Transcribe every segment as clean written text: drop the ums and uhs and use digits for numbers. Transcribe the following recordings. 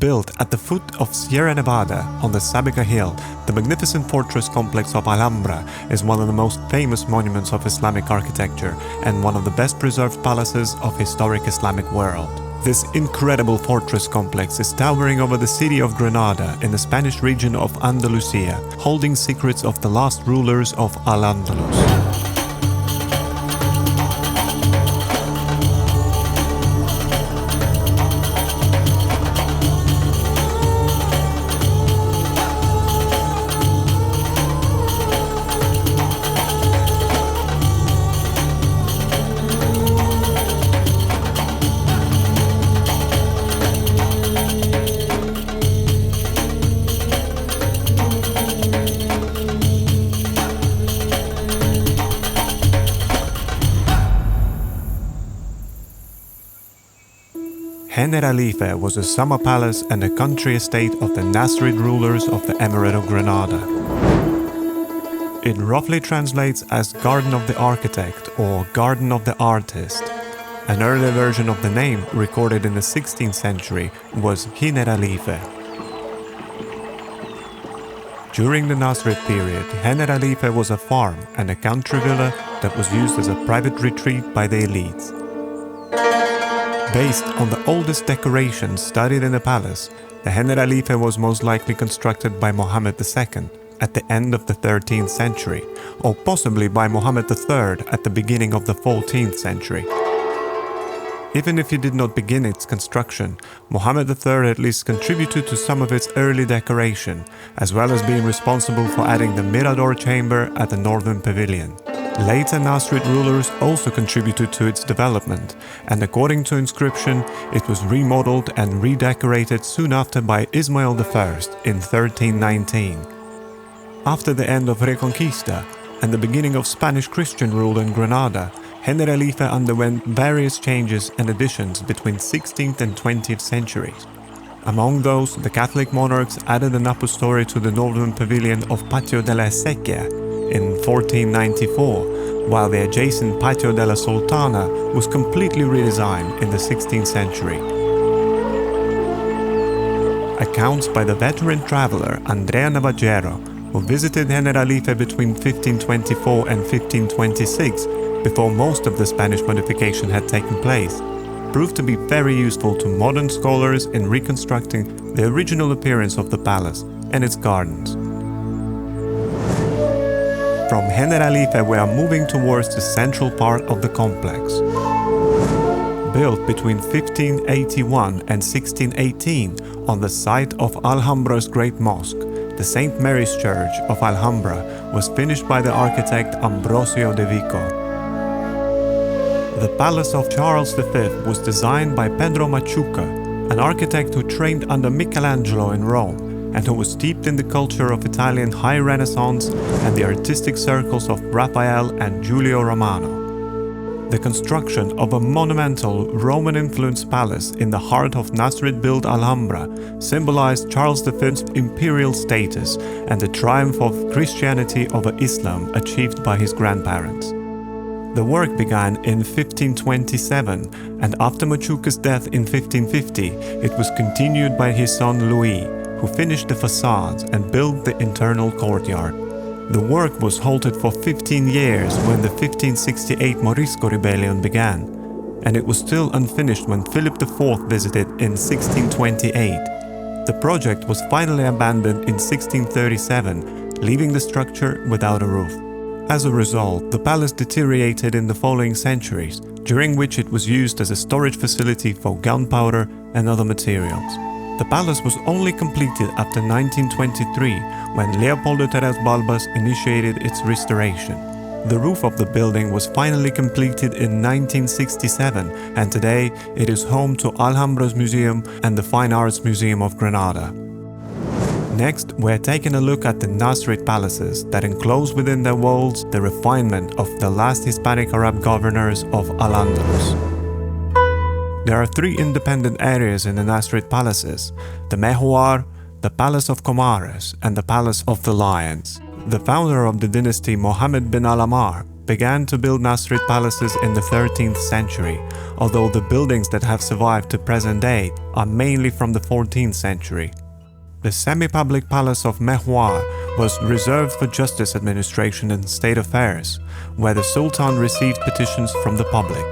Built at the foot of Sierra Nevada on the Sabica Hill, the magnificent fortress complex of Alhambra is one of the most famous monuments of Islamic architecture and one of the best preserved palaces of historic Islamic world. This incredible fortress complex is towering over the city of Granada in the Spanish region of Andalusia, holding secrets of the last rulers of Al-Andalus. Generalife was a summer palace and a country estate of the Nasrid rulers of the Emirate of Granada. It roughly translates as Garden of the Architect or Garden of the Artist. An early version of the name, recorded in the 16th century, was Generalife. During the Nasrid period, Generalife was a farm and a country villa that was used as a private retreat by the elites. Based on the oldest decorations studied in the palace, the Generalife was most likely constructed by Mohammed II at the end of the 13th century, or possibly by Mohammed III at the beginning of the 14th century. Even if he did not begin its construction, Mohammed III at least contributed to some of its early decoration, as well as being responsible for adding the Mirador chamber at the northern pavilion. Later Nasrid rulers also contributed to its development, and according to inscription, it was remodeled and redecorated soon after by Ismail I in 1319. After the end of Reconquista and the beginning of Spanish Christian rule in Granada, Generalife underwent various changes and additions between 16th and 20th centuries. Among those, the Catholic monarchs added an upper story to the northern pavilion of Patio de la Exequia in 1494, while the adjacent Patio de la Sultana was completely redesigned in the 16th century. Accounts by the veteran traveler Andrea Navagero, who visited Generalife between 1524 and 1526, before most of the Spanish modification had taken place, proved to be very useful to modern scholars in reconstructing the original appearance of the palace and its gardens. From Generalife we are moving towards the central part of the complex. Built between 1581 and 1618 on the site of Alhambra's Great Mosque, the St. Mary's Church of Alhambra was finished by the architect Ambrosio de Vico. The Palace of Charles V was designed by Pedro Machuca, an architect who trained under Michelangelo in Rome, and who was steeped in the culture of Italian High Renaissance and the artistic circles of Raphael and Giulio Romano. The construction of a monumental Roman-influenced palace in the heart of Nasrid-built Alhambra symbolized Charles V's imperial status and the triumph of Christianity over Islam achieved by his grandparents. The work began in 1527, and after Machuca's death in 1550, it was continued by his son Louis, who finished the facades and built the internal courtyard. The work was halted for 15 years when the 1568 Morisco rebellion began, and it was still unfinished when Philip IV visited in 1628. The project was finally abandoned in 1637, leaving the structure without a roof. As a result, the palace deteriorated in the following centuries, during which it was used as a storage facility for gunpowder and other materials. The palace was only completed after 1923, when Leopoldo Terés Balbas initiated its restoration. The roof of the building was finally completed in 1967, and today it is home to Alhambra's Museum and the Fine Arts Museum of Granada. Next, we're taking a look at the Nasrid palaces that enclose within their walls the refinement of the last Hispanic Arab governors of Al-Andalus. There are three independent areas in the Nasrid palaces: the Mehwar, the Palace of Comares, and the Palace of the Lions. The founder of the dynasty, Mohammed bin Al-Ammar, began to build Nasrid palaces in the 13th century, although the buildings that have survived to present day are mainly from the 14th century. The semi-public palace of Mehwar was reserved for justice administration and state affairs, where the Sultan received petitions from the public.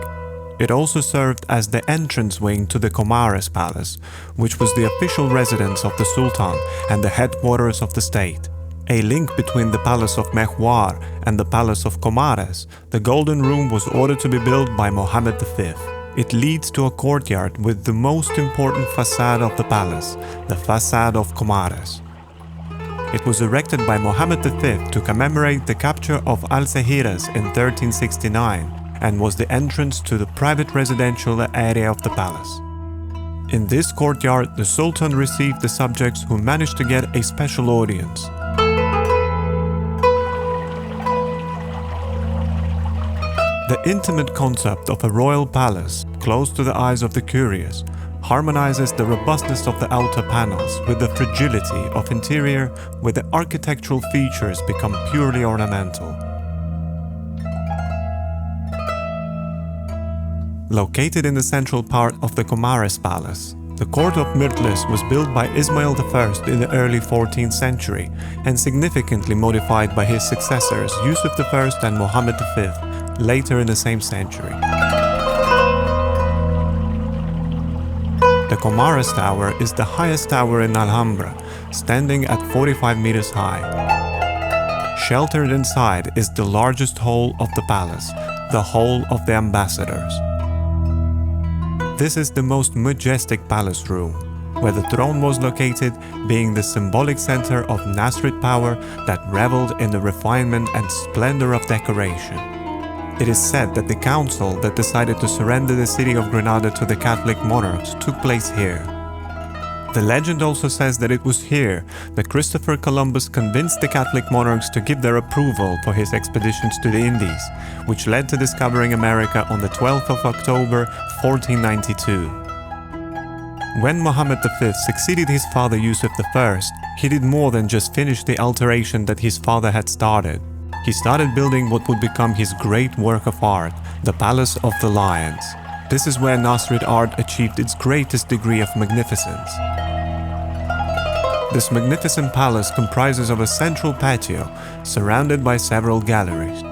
It also served as the entrance wing to the Comares Palace, which was the official residence of the Sultan and the headquarters of the state. A link between the Palace of Mehwar and the Palace of Comares, the Golden Room was ordered to be built by Mohammed V. It leads to a courtyard with the most important facade of the palace, the facade of Comares. It was erected by Mohammed V to commemorate the capture of Algeciras in 1369 and was the entrance to the private residential area of the palace. In this courtyard, the Sultan received the subjects who managed to get a special audience. The intimate concept of a royal palace, close to the eyes of the curious, harmonizes the robustness of the outer panels with the fragility of interior, where the architectural features become purely ornamental. Located in the central part of the Comares Palace, the court of Myrtles was built by Ismail I in the early 14th century and significantly modified by his successors Yusuf I and Mohammed V later in the same century. The Comares Tower is the highest tower in Alhambra, standing at 45 meters high. Sheltered inside is the largest hall of the palace, the Hall of the Ambassadors. This is the most majestic palace room, where the throne was located, being the symbolic center of Nasrid power that reveled in the refinement and splendor of decoration. It is said that the council that decided to surrender the city of Granada to the Catholic monarchs took place here. The legend also says that it was here that Christopher Columbus convinced the Catholic monarchs to give their approval for his expeditions to the Indies, which led to discovering America on the 12th of October, 1492. When Mohammed V succeeded his father Yusuf I, he did more than just finish the alteration that his father had started. He started building what would become his great work of art, the Palace of the Lions. This is where Nasrid art achieved its greatest degree of magnificence. This magnificent palace comprises of a central patio, surrounded by several galleries.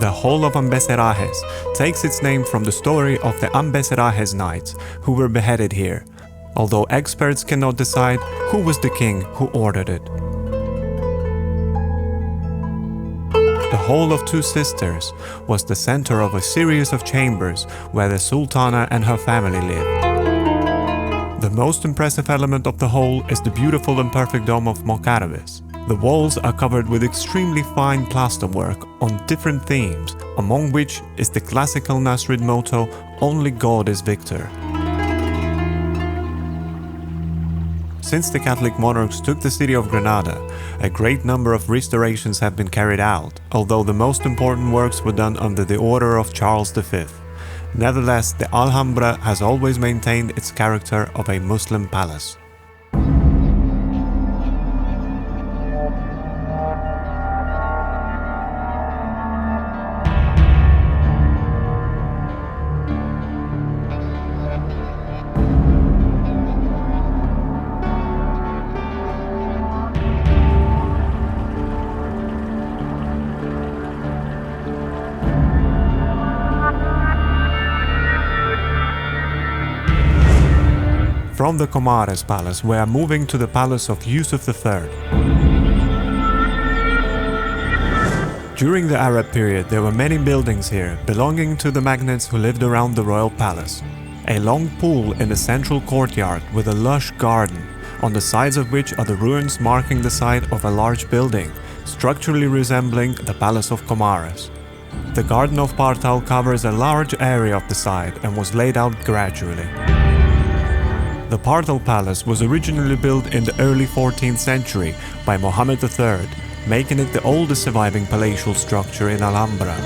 The Hall of Ambeserajes takes its name from the story of the Ambeserajes knights who were beheaded here, although experts cannot decide who was the king who ordered it. The Hall of Two Sisters was the center of a series of chambers where the Sultana and her family lived. The most impressive element of the hall is the beautiful and perfect dome of Mokarabis. The walls are covered with extremely fine plasterwork on different themes, among which is the classical Nasrid motto, "Only God is victor." Since the Catholic monarchs took the city of Granada, a great number of restorations have been carried out, although the most important works were done under the order of Charles V. Nevertheless, the Alhambra has always maintained its character of a Muslim palace. From the Comares Palace, we are moving to the palace of Yusuf III. During the Arab period, there were many buildings here belonging to the magnates who lived around the royal palace. A long pool in the central courtyard with a lush garden, on the sides of which are the ruins marking the site of a large building, structurally resembling the Palace of Comares. The Garden of Partal covers a large area of the site and was laid out gradually. The Partal Palace was originally built in the early 14th century by Mohammed III, making it the oldest surviving palatial structure in Alhambra.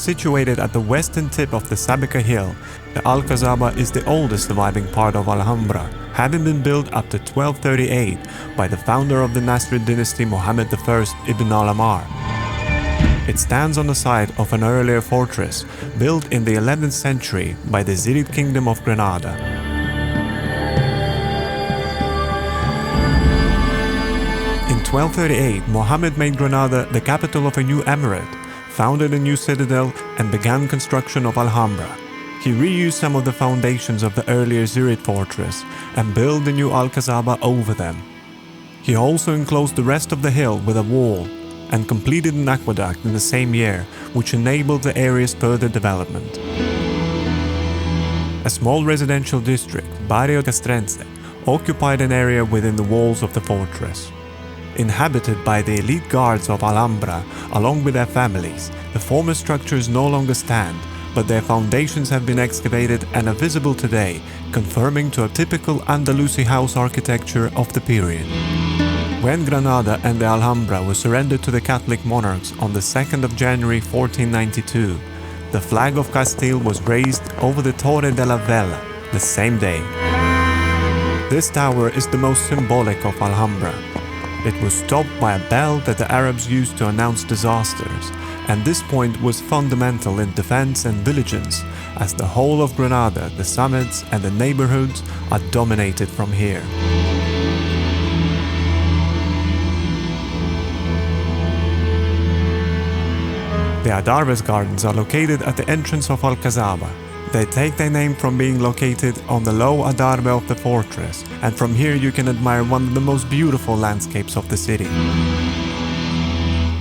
Situated at the western tip of the Sabica hill, the Alcazaba is the oldest surviving part of Alhambra, having been built up to 1238 by the founder of the Nasrid dynasty Muhammad I ibn al-Ammar. It stands on the site of an earlier fortress built in the 11th century by the Zirid kingdom of Granada. In 1238, Muhammad made Granada the capital of a new emirate, founded a new citadel, and began construction of Alhambra. He reused some of the foundations of the earlier Zirid fortress and built the new Alcazaba over them. He also enclosed the rest of the hill with a wall and completed an aqueduct in the same year, which enabled the area's further development. A small residential district, Barrio Castrense, occupied an area within the walls of the fortress. Inhabited by the elite guards of Alhambra, along with their families, the former structures no longer stand, but their foundations have been excavated and are visible today, confirming to a typical Andalusi house architecture of the period. When Granada and the Alhambra were surrendered to the Catholic monarchs on the 2nd of January 1492, the flag of Castile was raised over the Torre de la Vela the same day. This tower is the most symbolic of Alhambra. It was topped by a bell that the Arabs used to announce disasters, and this point was fundamental in defense and vigilance, as the whole of Granada, the summits and the neighborhoods are dominated from here. The Adarves Gardens are located at the entrance of Alcazaba. They take their name from being located on the low Adarve of the fortress, and from here you can admire one of the most beautiful landscapes of the city.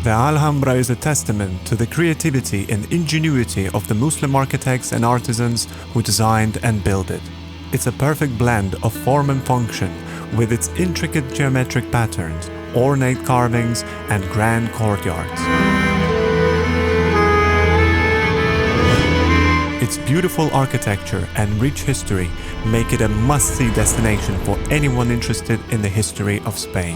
The Alhambra is a testament to the creativity and ingenuity of the Muslim architects and artisans who designed and built it. It's a perfect blend of form and function, with its intricate geometric patterns, ornate carvings, and grand courtyards. Its beautiful architecture and rich history make it a must-see destination for anyone interested in the history of Spain.